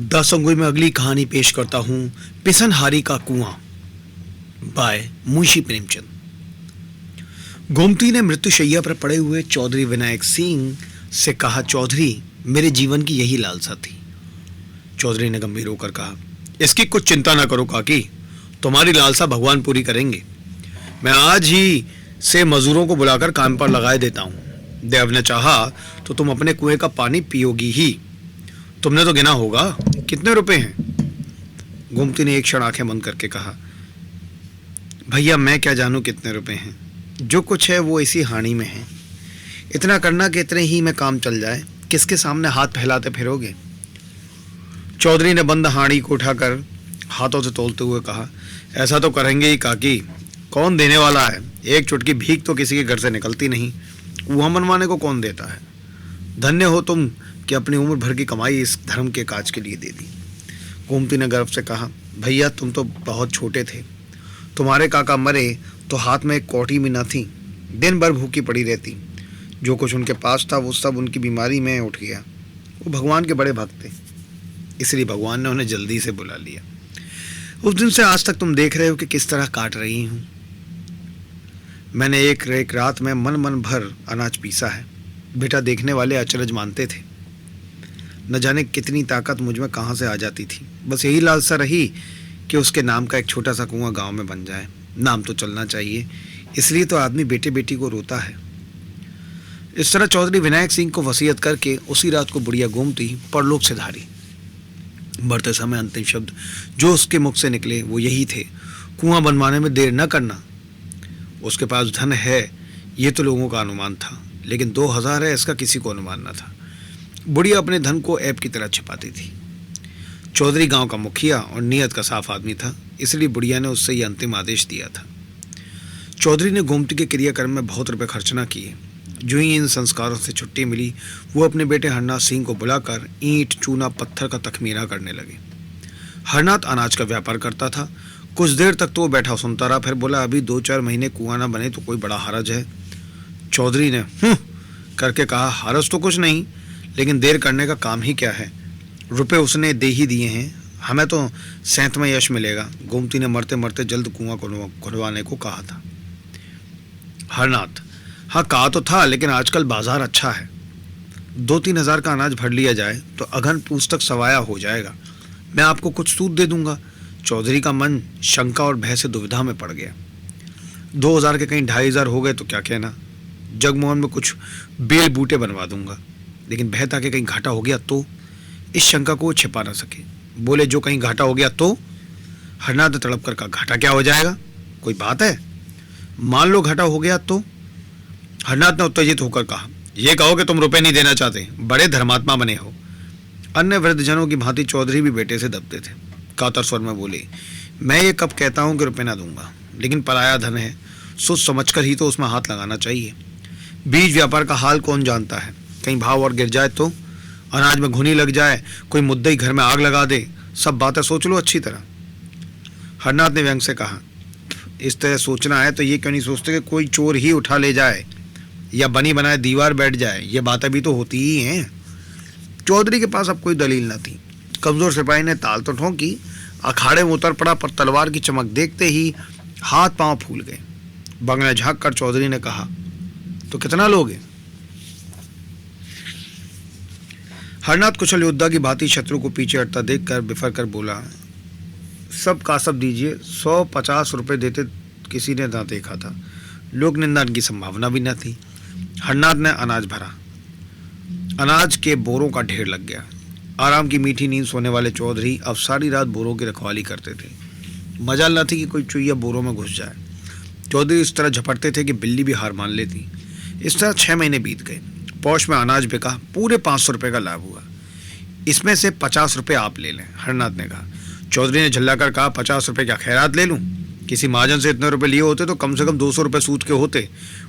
दासंगोई में अगली कहानी पेश करता हूं, पिसनहारी का कुआं बाय मुंशी प्रेमचंद। गोमती ने मृत्युशैया पर पड़े हुए चौधरी विनायक सिंह से कहा, चौधरी, मेरे जीवन की यही लालसा थी। चौधरी ने गंभीर होकर कहा, इसकी कुछ चिंता ना करो काकी, तुम्हारी लालसा भगवान पूरी करेंगे। मैं आज ही से मजदूरों को बुलाकर काम पर लगाए देता हूं। देव ने चाहा तो तुम अपने कुएं का पानी पियोगी ही। तुमने तो गिना होगा, कितने रुपए हैं? गोमती ने एक क्षण आंखें बंद करके कहा, भैया मैं क्या जानूं कितने रुपए हैं, जो कुछ है वो इसी हानि में है। इतना करना कि इतने ही में काम चल जाए, किसके सामने हाथ फैलाते फिरोगे? चौधरी ने बंद हानि को उठाकर हाथों से तोलते हुए कहा, ऐसा तो करेंगे ही काकी, कौन देने वाला है? एक चुटकी भीख तो किसी के घर से निकलती नहीं, कुआं बनवाने को कौन देता है? धन्य हो तुम कि अपनी उम्र भर की कमाई इस धर्म के काज के लिए दे दी। गोमती ने गर्व से कहा, भैया तुम तो बहुत छोटे थे, तुम्हारे काका मरे तो हाथ में एक कौटी भी न थी, दिन भर भूखी पड़ी रहती। जो कुछ उनके पास था वो सब उनकी बीमारी में उठ गया। वो भगवान के बड़े भक्त थे, इसलिए भगवान ने उन्हें जल्दी से बुला लिया। उस दिन से आज तक तुम देख रहे हो कि किस तरह काट रही हूं। मैंने एक रात में मन भर अनाज पीसा है। बेटा देखने वाले अचरज मानते थे, न जाने कितनी ताकत मुझ में कहाँ से आ जाती थी। बस यही लालसा रही कि उसके नाम का एक छोटा सा कुआं गांव में बन जाए। नाम तो चलना चाहिए, इसलिए तो आदमी बेटे बेटी को रोता है। इस तरह चौधरी विनायक सिंह को वसीयत करके उसी रात को बुढ़िया गोमती परलोक से धारी। मरते समय अंतिम शब्द जो उसके मुख से निकले वो यही थे, कुआं बनवाने में देर न करना। उसके पास धन है ये तो लोगों का अनुमान था, लेकिन 2000 है इसका किसी को अनुमान न था। बुढ़िया अपने धन को ऐब की तरह छिपाती थी। चौधरी गांव का मुखिया और नियत का साफ आदमी था, इसलिए बुढ़िया ने उससे ये अंतिम आदेश दिया था। चौधरी ने गोमती के क्रियाक्रम में बहुत रुपए खर्च न किए। जो ही इन संस्कारों से छुट्टी मिली, वो अपने बेटे हरनाथ सिंह को बुलाकर ईंट चूना पत्थर का तखमीरा करने लगे। हरनाथ अनाज का व्यापार करता था। कुछ देर तक तो वो बैठा सुनता रहा, फिर बोला, अभी 2-4 महीने कुआं ना बने तो कोई बड़ा हरज है? चौधरी ने करके कहा, हरज तो कुछ नहीं, लेकिन देर करने का काम ही क्या है? रुपए उसने दे ही दिए हैं, हमें तो 7वें यश मिलेगा। गोमती ने मरते मरते जल्द कुआं खुलवाने को कहा था। हरनाथ, हाँ कहा तो था, लेकिन आजकल बाजार अच्छा है, 2-3 हजार का अनाज भर लिया जाए तो अघन पूछ तक सवाया हो जाएगा। मैं आपको कुछ सूद दे दूंगा। चौधरी का मन शंका और भय से दुविधा में पड़ गया। 2000 के कहीं 2500 हो गए तो क्या कहना। जगमोहन में कुछ बेल बूटे बनवा दूंगा, लेकिन भय था कि कहीं घाटा हो गया तो। इस शंका को वो छिपा ना सके, बोले, जो कहीं घाटा हो गया तो? हरनाथ ने तड़प कर कहा, घाटा क्या हो जाएगा, कोई बात है? मान लो घाटा हो गया तो? हरनाथ ने उत्तेजित होकर कहा, यह कहो कि तुम रुपए नहीं देना चाहते, बड़े धर्मात्मा बने हो। अन्य वृद्धजनों की भांति चौधरी भी बेटे से दबते थे। कातर स्वर में बोले, मैं ये कब कहता हूं कि रुपए ना दूंगा, लेकिन पराया धन है, सोच समझकर ही तो उसमें हाथ लगाना चाहिए। बीज व्यापार का हाल कौन जानता है, कहीं भाव और गिर जाए तो? अनाज में घुनी लग जाए, कोई मुद्दई घर में आग लगा दे, सब बातें सोच लो अच्छी तरह। हरनाथ ने व्यंग से कहा, इस तरह सोचना है तो ये क्यों नहीं सोचते कि कोई चोर ही उठा ले जाए या बनी बनाए दीवार बैठ जाए? ये बातें भी तो होती ही हैं। चौधरी के पास अब कोई दलील न थी। कमजोर सिपाही ने ताल तो ठोंकी, अखाड़े में उतर पड़ा, पर तलवार की चमक देखते ही हाथ पांव फूल गए। बंगला झांक कर चौधरी ने कहा, तो कितना लोगे? हरनाथ कुशल योद्धा की भांति शत्रु को पीछे हटता देखकर बिफर कर बोला, सब का सब दीजिए, 150 रुपए देते किसी ने ना देखा था, लोक निंदा की संभावना भी न थी। हरनाथ ने अनाज भरा, अनाज के बोरों का ढेर लग गया। आराम की मीठी नींद सोने वाले चौधरी अब सारी रात बोरों की रखवाली करते थे। मजाल न थी कि कोई चुईया बोरों में घुस जाए। चौधरी इस तरह झपटते थे कि बिल्ली भी हार मान लेती। इस तरह 6 महीने बीत गए। पौष में अनाज बिका, पूरे 500 रुपये का लाभ हुआ। इसमें से 50 रुपये आप ले लें, हरनाथ ने कहा। चौधरी ने झल्लाकर कहा, 50 रुपये क्या खैरात ले लूँ? किसी महाजन से इतने रुपए लिए होते तो कम से कम 200 रुपये सूद के होते।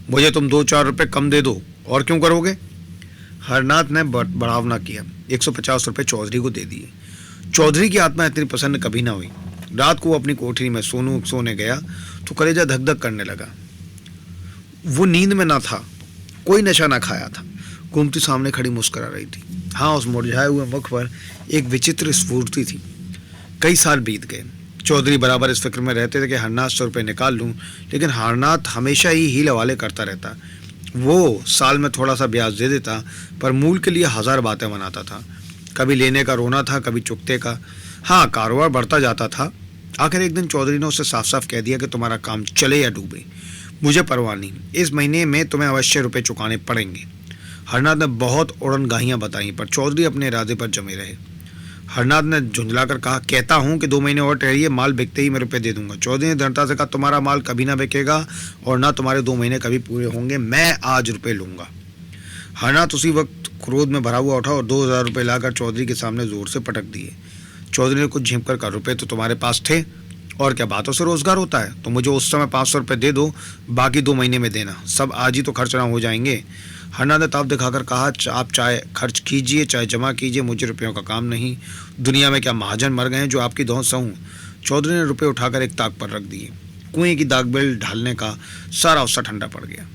मुझे तुम 2-4 रुपये कम दे दो, और क्यों करोगे? हरनाथ ने बढ़ाव ना किया, 150 रुपये चौधरी को दे दिए। चौधरी की आत्मा इतनी प्रसन्न कभी ना हुई। रात को वो अपनी कोठरी में सोने गया तो कलेजा धक धक करने लगा। वो नींद में ना था, कोई नशा ना खाया था। गोमती सामने खड़ी मुस्कुरा रही थी। हाँ, उस मुरझाए हुए मुख पर एक विचित्र स्फूर्ति थी। कई साल बीत गए। चौधरी बराबर इस फिक्र में रहते थे कि हरनाथ 100 रुपये निकाल लूँ, लेकिन हरनाथ हमेशा ही हील हवाले करता रहता। वो साल में थोड़ा सा ब्याज दे देता, पर मूल के लिए 1000 बातें बनाता था। कभी लेने का रोना था, कभी चुकते का। हाँ, कारोबार बढ़ता जाता था। आखिर एक दिन चौधरी ने उससे साफ साफ कह दिया कि तुम्हारा काम चले या डूबे, मुझे परवाह नहीं, इस महीने में तुम्हें अवश्य रुपये चुकाने पड़ेंगे। हरनाथ ने बहुत उड़नगाहियाँ बताईं, पर चौधरी अपने इरादे पर जमे रहे। हरनाथ ने झुंझलाकर कहा, कहता हूँ कि 2 महीने और ठहरिए, माल बिकते ही मैं रुपये दे दूंगा। चौधरी ने दृढ़ता से कहा, तुम्हारा माल कभी ना बिकेगा और ना तुम्हारे 2 महीने कभी पूरे होंगे, मैं आज रुपये लूंगा। हरनाथ उसी वक्त क्रोध में भरा हुआ उठा और 2000 रुपये लाकर चौधरी के सामने जोर से पटक दिए। चौधरी ने कुछ झिमक कर कहा, रुपये तो तुम्हारे पास थे और क्या बातों से रोजगार होता है, तो मुझे उस समय 500 रुपये दे दो, बाकी 2 महीने में देना, सब आज ही तो खर्च ना हो जाएंगे। हरनाथ ने ताव दिखाकर कहा, आप चाहे खर्च कीजिए चाहे जमा कीजिए, मुझे रुपयों का काम नहीं। दुनिया में क्या महाजन मर गए हैं जो आपकी धौंस सहूं। चौधरी ने रुपये उठाकर एक ताक पर रख दिए। कुएं की दागबेल ढालने का सारा उत्साह ठंडा पड़ गया।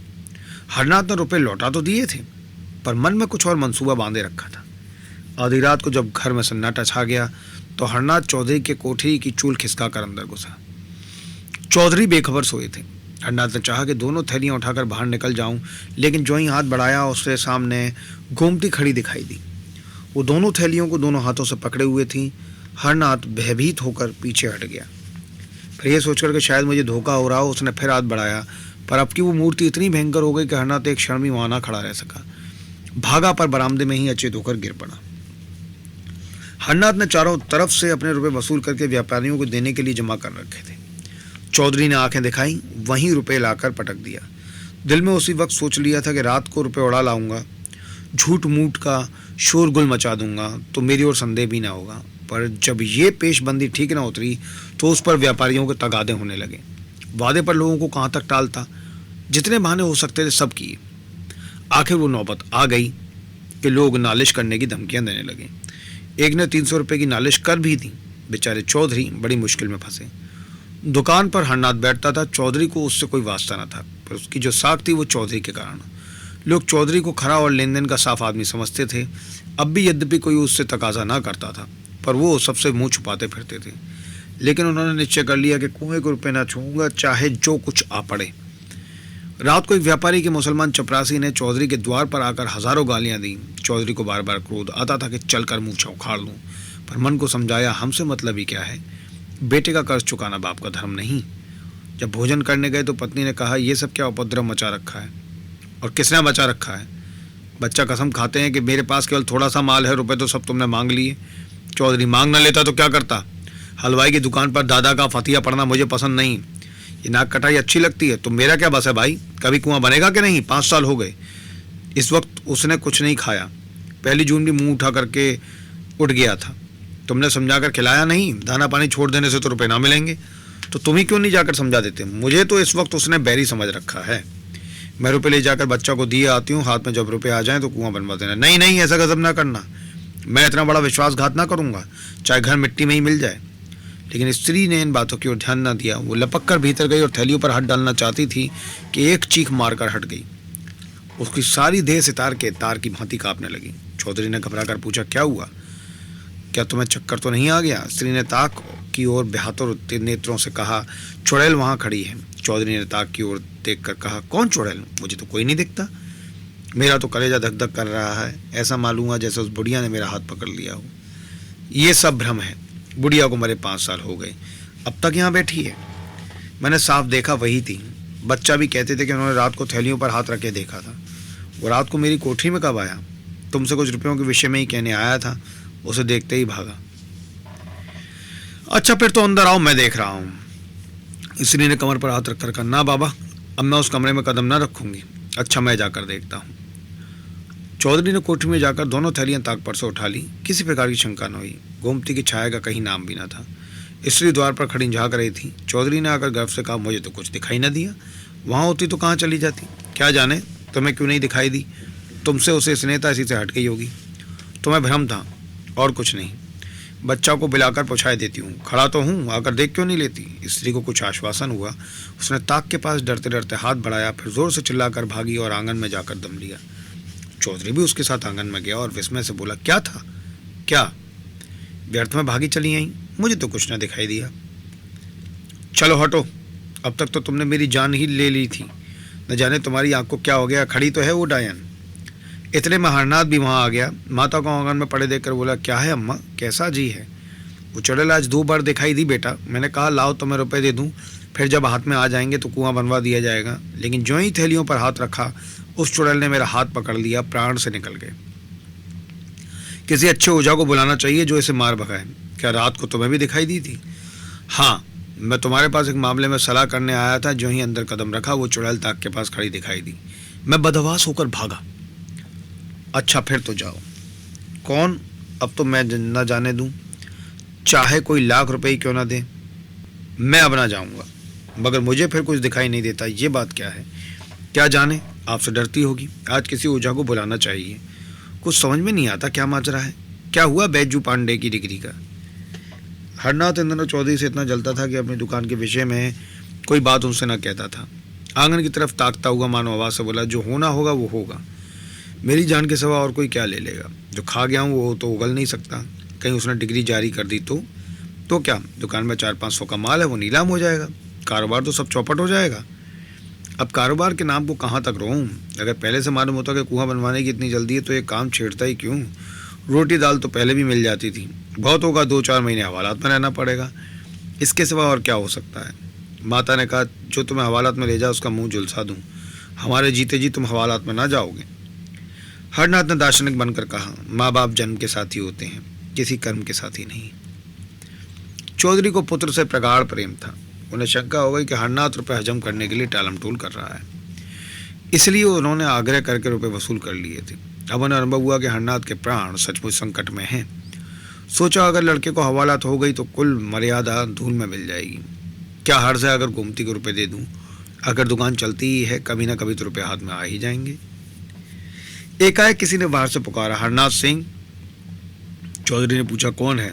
हरनाथ ने रुपये लौटा तो दिए थे, पर मन में कुछ और मंसूबा बांधे रखा था। आधी रात को जब घर में सन्नाटा छा गया तो हरनाथ चौधरी के कोठरी की चूल खिसका कर अंदर घुसा। चौधरी बेखबर सोए थे। हरनाथ ने चाहा कि दोनों थैलियां उठाकर बाहर निकल जाऊं, लेकिन जो ही हाथ बढ़ाया उसके सामने गोमती खड़ी दिखाई दी। वो दोनों थैलियों को दोनों हाथों से पकड़े हुए थी। हरनाथ भयभीत होकर पीछे हट गया। फिर यह सोचकर कि शायद मुझे धोखा हो रहा हो, उसने फिर हाथ बढ़ाया, पर अब की वो मूर्ति इतनी भयंकर हो गई कि हरनाथ एक क्षण भी वहां ना खड़ा रह सका। भागा, पर बरामदे में ही अचेत होकर गिर पड़ा। हरनाथ ने चारों तरफ से अपने रुपए वसूल करके व्यापारियों को देने के लिए जमा कर रखे थे। चौधरी ने आंखें दिखाई, वहीं रुपए लाकर पटक दिया। दिल में उसी वक्त सोच लिया था कि रात को रुपए उड़ा लाऊंगा, झूठ मूठ का शोरगुल मचा दूंगा तो मेरी ओर संदेह भी ना होगा। पर जब ये पेशबंदी ठीक ना उतरी तो उस पर व्यापारियों के तगादे होने लगे। वादे पर लोगों को कहाँ तक टालता, जितने बहाने हो सकते थे सब किए। आखिर वो नौबत आ गई कि लोग नालिश करने की धमकियां देने लगे। एक ने 300 रुपये की नालिश कर भी दी। बेचारे चौधरी बड़ी मुश्किल में फंसे। दुकान पर हरनाथ बैठता था, चौधरी को उससे कोई वास्ता न था, पर उसकी जो साख थी वो चौधरी के कारण। लोग चौधरी को खरा और लेन देन का साफ आदमी समझते थे। अब भी यद्यपि कोई उससे तकाजा ना करता था, पर वो सबसे मुंह छुपाते फिरते थे। लेकिन उन्होंने निश्चय कर लिया कि कुएं को रुपये ना छूऊंगा, चाहे जो कुछ आ पड़े। रात को एक व्यापारी के मुसलमान चपरासी ने चौधरी के द्वार पर आकर हजारों गालियां दी। चौधरी को बार बार क्रोध आता था कि चलकर मुँह उखाड़ लूँ, पर मन को समझाया, हमसे मतलब ही क्या है, बेटे का कर्ज चुकाना बाप का धर्म नहीं। जब भोजन करने गए तो पत्नी ने कहा, ये सब क्या उपद्रव मचा रखा है। और किसने मचा रखा है? बच्चा कसम खाते हैं कि मेरे पास केवल थोड़ा सा माल है, रुपए तो सब तुमने मांग लिए। चौधरी, मांग ना लेता तो क्या करता? हलवाई की दुकान पर दादा का फतिया पढ़ना मुझे पसंद नहीं। ये नाक कटाई अच्छी लगती है, तो मेरा क्या बस है भाई, कभी कुआं बनेगा कि नहीं? 5 साल हो गए। इस वक्त उसने कुछ नहीं खाया। 1 जून भी मुंह उठा करके उठ गया था। तुमने समझाकर खिलाया नहीं, दाना पानी छोड़ देने से तो रुपए ना मिलेंगे, तो तुम ही क्यों नहीं जाकर समझा देते? मुझे तो इस वक्त उसने बैरी समझ रखा है। मैं रुपए ले जाकर बच्चा को दिए आती हूँ, हाथ में जब रुपए आ जाएं तो कुआं बनवा देना। नहीं नहीं, ऐसा गजब ना करना, मैं इतना बड़ा विश्वासघात ना करूंगा, चाहे घर मिट्टी में ही मिल जाए। लेकिन स्त्री ने इन बातों की ओर ध्यान न दिया। वो लपक कर भीतर गई और थैलियों पर हाथ डालना चाहती थी कि एक चीख मारकर हट गई। उसकी सारी देह सितार के तार की भांति कांपने लगी। चौधरी ने घबरा कर पूछा, क्या हुआ? क्या तुम्हें चक्कर तो नहीं आ गया? स्त्री ने ताक की ओर बेहातुर नेत्रों से कहा, चुड़ैल वहां खड़ी है। चौधरी ने ताक की ओर देखकर कहा, कौन चुड़ैल? मुझे तो कोई नहीं दिखता। मेरा तो कलेजा धक धक कर रहा है, ऐसा मालूम हुआ जैसे उस बुढ़िया ने मेरा हाथ पकड़ लिया हो। ये सब भ्रम है, बुढ़िया को मरे 5 साल हो गए, अब तक यहाँ बैठी है। मैंने साफ देखा वही थी। बच्चा भी कहते थे कि उन्होंने रात को थैलियों पर हाथ रखे देखा था। वो रात को मेरी कोठरी में कब आया? तुमसे कुछ रुपयों के विषय में ही कहने आया था, उसे देखते ही भागा। अच्छा फिर तो अंदर आओ, मैं देख रहा हूँ। स्त्री ने कमर पर हाथ रखकर कहा, ना बाबा, अब मैं उस कमरे में कदम ना रखूंगी। अच्छा मैं जाकर देखता हूँ। चौधरी ने कोठरी में जाकर दोनों थैलियां ताक पर से उठा ली। किसी प्रकार की शंका न हुई। गोमती की छाया का कहीं नाम भी न था। स्त्री द्वार पर खड़ी झाँक रही थी। चौधरी ने आकर गर्व से कहा, मुझे तो कुछ दिखाई न दिया, वहाँ होती तो कहाँ चली जाती। क्या जाने तुम्हें क्यों नहीं दिखाई दी, तुमसे उसे स्नेहता इसी से हट गई होगी। तुम्हें भ्रम था और कुछ नहीं। बच्चा को बिलाकर पुछाए देती हूँ, खड़ा तो हूँ, आकर देख क्यों नहीं लेती? स्त्री को कुछ आश्वासन हुआ। उसने ताक के पास डरते डरते हाथ बढ़ाया, फिर जोर से चिल्लाकर भागी और आंगन में जाकर दम लिया। चौधरी भी उसके साथ आंगन में गया और विस्मय से बोला, क्या था? क्या व्यर्थ में भागी चली आई? मुझे तो कुछ न दिखाई दिया। चलो हटो, अब तक तो तुमने मेरी जान ही ले ली थी। न जाने तुम्हारी आंख को क्या हो गया, खड़ी तो है वो डायन। इतने में हरनाथ भी वहां आ गया। माता को आंगन में पड़े देखकर बोला, क्या है अम्मा, कैसा जी है? वो चुड़ैल आज 2 बार दिखाई दी बेटा। मैंने कहा लाओ तो मैं रुपए दे दूं, फिर जब हाथ में आ जाएंगे तो कुआं बनवा दिया जाएगा। लेकिन जो ही थैलियों पर हाथ रखा, उस चुड़ैल ने मेरा हाथ पकड़ लिया, प्राण से निकल गए। किसी अच्छे ओझा को बुलाना चाहिए जो इसे मार भगाए। क्या रात को तुम्हें भी दिखाई दी थी? हाँ, मैं तुम्हारे पास एक मामले में सलाह करने आया था। जो ही अंदर कदम रखा, वो चुड़ैल ताक के पास खड़ी दिखाई दी। मैं बदहवास होकर भागा। अच्छा फिर तो जाओ। कौन? अब तो मैं न जाने दूं, चाहे कोई लाख रुपए ही क्यों ना दे, मैं अब ना जाऊंगा। मगर मुझे फिर कुछ दिखाई नहीं देता, ये बात क्या है? क्या जाने, आपसे डरती होगी। आज किसी ओझा को बुलाना चाहिए। कुछ समझ में नहीं आता क्या माजरा है। क्या हुआ बैजू पांडे की डिग्री का? हरनाथ इन दिनों चौधरी से इतना जलता था कि अपनी दुकान के विषय में कोई बात उनसे न कहता था। आंगन की तरफ ताकता हुआ मानो आवाज से बोला, जो होना होगा वो होगा। मेरी जान के सिवा और कोई क्या ले लेगा? जो खा गया हूँ वो तो उगल नहीं सकता। कहीं उसने डिग्री जारी कर दी तो क्या, दुकान में 400-500 का माल है, वो नीलाम हो जाएगा, कारोबार तो सब चौपट हो जाएगा। अब कारोबार के नाम को कहाँ तक रोऊं? अगर पहले से मालूम होता कि कुआं बनवाने की इतनी जल्दी है तो ये काम छेड़ता ही क्यों? रोटी दाल तो पहले भी मिल जाती थी। बहुत होगा 2-4 महीने हवालात में रहना पड़ेगा, इसके सिवा और क्या हो सकता है? माता ने कहा, जो तुम्हें हवालात में ले जाओ उसका मुंह झुलसा दूं। हमारे जीते जी तुम हवालात में ना जाओगे। हरनाथ ने दार्शनिक बनकर कहा, माँ बाप जन्म के साथी होते हैं, किसी कर्म के साथी नहीं। चौधरी को पुत्र से प्रगाढ़ प्रेम था। उन्हें शंका हो गई कि हरनाथ रुपये हजम करने के लिए टालमटोल कर रहा है, इसलिए उन्होंने आग्रह करके रुपये वसूल कर लिए थे। अब उन्हें अनुभव हुआ कि हरनाथ के प्राण सचमुच संकट में हैं। सोचा अगर लड़के को हवालात हो गई तो कुल मर्यादा धूल में मिल जाएगी। क्या हर्ज है अगर गोमती को रुपये दे दूं? अगर दुकान चलती ही है, कभी ना कभी तो रुपये हाथ में आ ही जाएंगे। एकाएक किसी ने बाहर से पुकारा, हरनाथ सिंह। चौधरी ने पूछा, कौन है?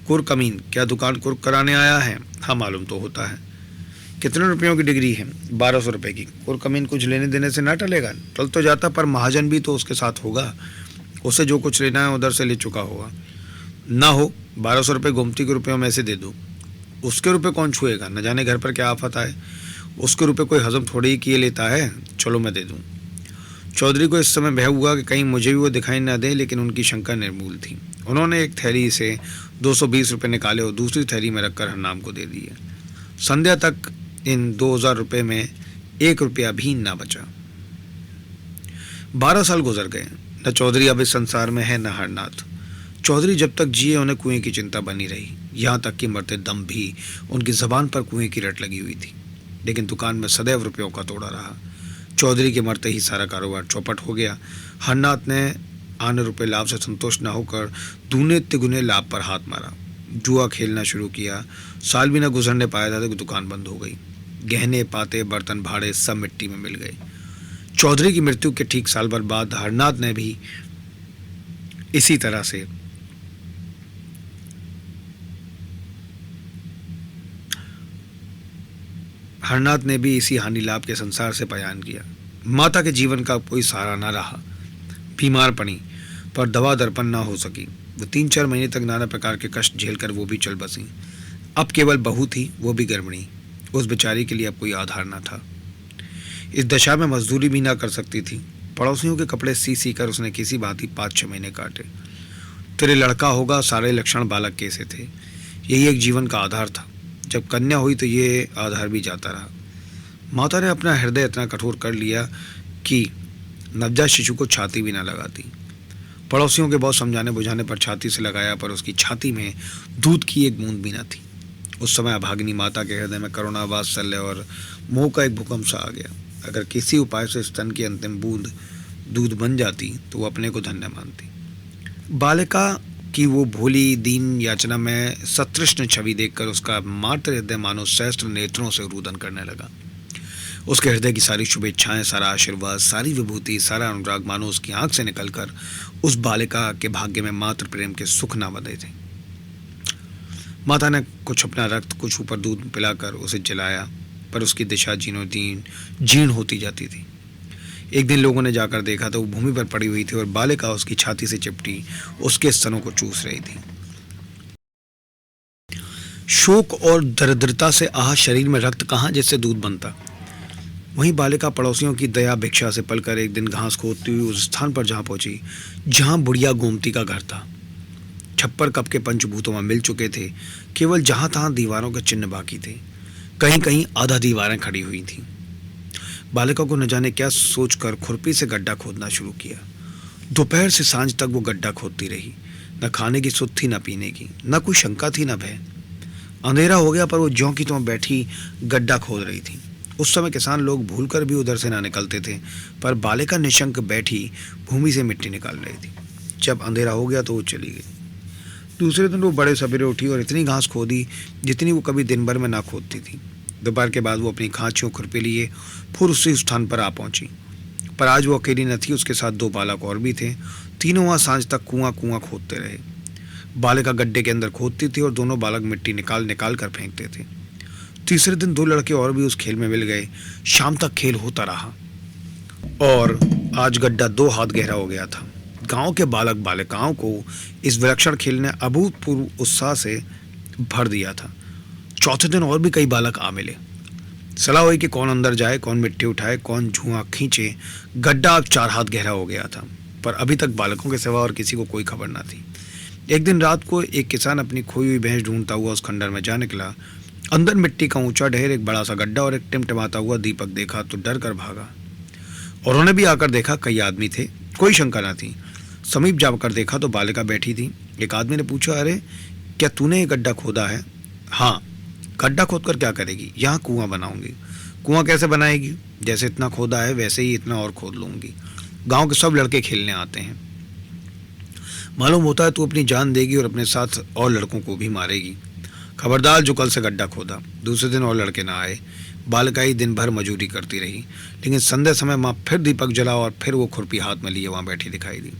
कुर कमीन, क्या दुकान कुर्क कराने आया है? हाँ, मालूम तो होता है। कितने रुपयों की डिग्री है? 1200 रुपये की। कुर कमीन कुछ लेने देने से ना टलेगा, टल तो जाता, पर महाजन भी तो उसके साथ होगा। उसे जो कुछ लेना है उधर से ले चुका होगा। ना हो 1200 रुपये गोमती के रुपयों में से दे दो। उसके रुपये कौन छुएगा? न जाने घर पर क्या आफत आए। उसके रुपये कोई हजम थोड़ी ही किए लेता है। चलो मैं दे दूँ। चौधरी को इस समय भय हुआ कि कहीं मुझे भी वो दिखाई न दे, लेकिन उनकी शंका निर्मूल थी। उन्होंने एक थैली से 220 रुपये निकाले और दूसरी थैली में रखकर हरनाम को दे दिए। संध्या तक इन 2000 रुपये में 1 रुपया भी ना बचा। 12 साल गुजर गए। न चौधरी अब इस संसार में है, न हरनाथ। चौधरी जब तक जिए उन्हें कुएं की चिंता बनी रही, यहाँ तक कि मरते दम भी उनकी जबान पर कुएं की रट लगी हुई थी। लेकिन दुकान में सदैव रुपयों का तोड़ा रहा। चौधरी के मरते ही सारा कारोबार चौपट हो गया। हरनाथ ने आने रुपये लाभ से संतुष्ट न होकर दूने तिगुने लाभ पर हाथ मारा। जुआ खेलना शुरू किया। साल भी न गुजरने पाया था कि दुकान बंद हो गई। गहने पाते बर्तन भाड़े सब मिट्टी में मिल गए। चौधरी की मृत्यु के ठीक साल भर बाद हरनाथ ने भी इसी तरह से इसी हानि लाभ के संसार से पलायन किया। माता के जीवन का कोई सहारा न रहा। बीमार पड़ी पर दवा दर्पण ना हो सकी। वो 3-4 महीने तक नाना प्रकार के कष्ट झेलकर वो भी चल बसी। अब केवल बहू थी, वो भी गर्भिणी। उस बेचारी के लिए अब कोई आधार न था। इस दशा में मजदूरी भी ना कर सकती थी। पड़ोसियों के कपड़े सी कर उसने किसी भांति 5-6 महीने काटे। तेरे लड़का होगा, सारे लक्षण बालक के से थे। यही एक जीवन का आधार था। जब कन्या हुई तो ये आधार भी जाता रहा। माता ने अपना हृदय इतना कठोर कर लिया कि नवजात शिशु को छाती भी ना लगाती। पड़ोसियों के बहुत समझाने बुझाने पर छाती से लगाया, पर उसकी छाती में दूध की एक बूंद भी न थी। उस समय अभागिनी माता के हृदय में करुणा, वात्सल्य और मोह का एक भूकंप सा आ गया। अगर किसी उपाय से स्तन की अंतिम बूंद दूध बन जाती तो वो अपने को धन्य मानती। बालिका की वो भोली दीन याचना में सतृष्ण छवि देखकर उसका मातृ हृदय मानो सहस्त्र नेत्रों से रुदन करने लगा। उसके हृदय की सारी शुभेच्छाएं, सारा आशीर्वाद, सारी विभूति, सारा अनुराग मानो उसकी आंख से निकलकर उस बालिका के भाग्य में मातृ प्रेम के सुख ना बंधे थे। माता ने कुछ अपना रक्त, कुछ ऊपर दूध पिलाकर उसे जलाया, पर उसकी दिशा जीर्ण होती जाती थी। एक दिन लोगों ने जाकर देखा तो वो भूमि पर पड़ी हुई थी और बालिका उसकी छाती से चिपटी उसके स्तनों को चूस रही थी। शोक और दरिद्रता से आह शरीर में रक्त कहाँ जिससे दूध बनता। वहीं बालिका पड़ोसियों की दया भिक्षा से पलकर एक दिन घास खोदती हुई उस स्थान पर जहां पहुंची जहां बुढ़िया गोमती का घर था। छप्पर कब के पंचभूतों में मिल चुके थे, केवल जहां तहां दीवारों के चिन्ह बाकी थे, कहीं कहीं आधा दीवारें खड़ी हुई थीं। बालिका को न जाने क्या सोचकर खुरपी से गड्ढा खोदना शुरू किया। दोपहर से सांझ तक वो गड्ढा खोदती रही। न खाने की सुध थी, न पीने की, न कोई शंका थी, न भय। अंधेरा हो गया पर वो ज्यों की त्यों बैठी गड्ढा खोद रही थी। उस समय किसान लोग भूलकर भी उधर से ना निकलते थे, पर बालिका निशंक बैठी भूमि से मिट्टी निकाल रही थी। जब अंधेरा हो गया तो वो चली गई। दूसरे दिन वो बड़े सवेरे उठी और इतनी घास खोदी जितनी वो कभी दिन भर में ना खोदती थी। दोपहर के बाद वो अपनी खांचियों खुरपी लिए फिर उसी स्थान पर आ पहुंची। पर आज वो अकेली न थी, उसके साथ 2 बालक और भी थे। तीनों वहां सांझ तक कुआं कुआं खोदते रहे। बालिका गड्ढे के अंदर खोदती थी और दोनों बालक मिट्टी निकाल निकाल कर फेंकते थे। तीसरे दिन 2 लड़के और भी उस खेल में मिल गए। शाम तक खेल होता रहा और आज गड्ढा 2 हाथ गहरा हो गया था। गांव के बालक बालिकाओं को इस विलक्षण खेल ने अभूतपूर्व उत्साह से भर दिया था। चौथे दिन और भी कई बालक आ मिले। सलाह हुई कि कौन अंदर जाए, कौन मिट्टी उठाए, कौन धुआं खींचे। गड्ढा अब 4 हाथ गहरा हो गया था, पर अभी तक बालकों के सिवा और किसी को कोई खबर न थी। एक दिन रात को एक किसान अपनी खोई हुई भैंस ढूंढता हुआ उस खंडर में जा निकला। अंदर मिट्टी का ऊंचा ढेर, एक बड़ा सा गड्ढा और एक टिमटिमाता हुआ दीपक देखा तो डर कर भागा। और उन्होंने भी आकर देखा, कई आदमी थे, कोई शंका न थी। समीप जाकर देखा तो बालिका बैठी थी। एक आदमी ने पूछा, अरे क्या तूने ये गड्ढा खोदा है? हाँ। गड्ढा खोद कर क्या करेगी? यहाँ कुआं बनाऊंगी। कुआं कैसे बनाएगी? जैसे इतना खोदा है वैसे ही इतना और खोद लूंगी। गांव के सब लड़के खेलने आते हैं। मालूम होता है तू अपनी जान देगी और अपने साथ और लड़कों को भी मारेगी। खबरदार जो कल से गड्ढा खोदा। दूसरे दिन और लड़के ना आए। बालिका ही दिन भर मजूरी करती रही, लेकिन संध्या समय माँ फिर दीपक जला और फिर वो खुरपी हाथ में लिए वहां बैठी दिखाई दी।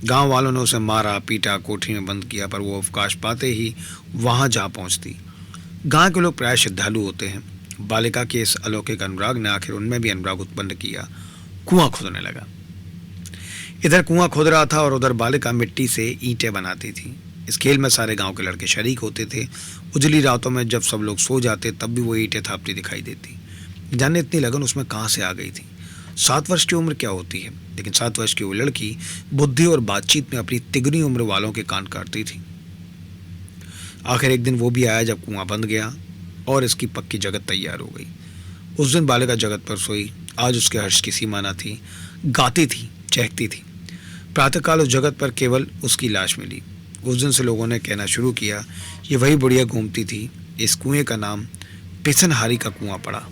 गांव वालों ने उसे मारा पीटा, कोठरी में बंद किया, पर वो अवकाश पाते ही वहां जा पहुंचती। गांव के लोग प्राय श्रद्धालु होते हैं। बालिका के इस अलौकिक अनुराग ने आखिर उनमें भी अनुराग उत्पन्न किया। कुआं खोदने लगा। इधर कुआं खोद रहा था और उधर बालिका मिट्टी से ईंटें बनाती थी। इस खेल में सारे गांव के लड़के शरीक होते थे। उजली रातों में जब सब लोग सो जाते तब भी वो ईंटें थापती दिखाई देती। जाने इतनी लगन उसमें कहाँ से आ गई थी। 7 वर्ष की उम्र क्या होती है, लेकिन 7 वर्ष की वो लड़की बुद्धि और बातचीत में अपनी तिगनी उम्र वालों के कान काटती थी। आखिर एक दिन वो भी आया जब कुआं बंद गया और इसकी पक्की जगत तैयार हो गई। उस दिन बालिका जगत पर सोई। आज उसके हर्ष की सीमा न थी। गाती थी, चहकती थी। प्रातःकाल उस जगत पर केवल उसकी लाश मिली। उस दिन से लोगों ने कहना शुरू किया, ये वही बुढ़िया गोमती थी। इस कुएं का नाम पिसनहारी का कुआं पड़ा।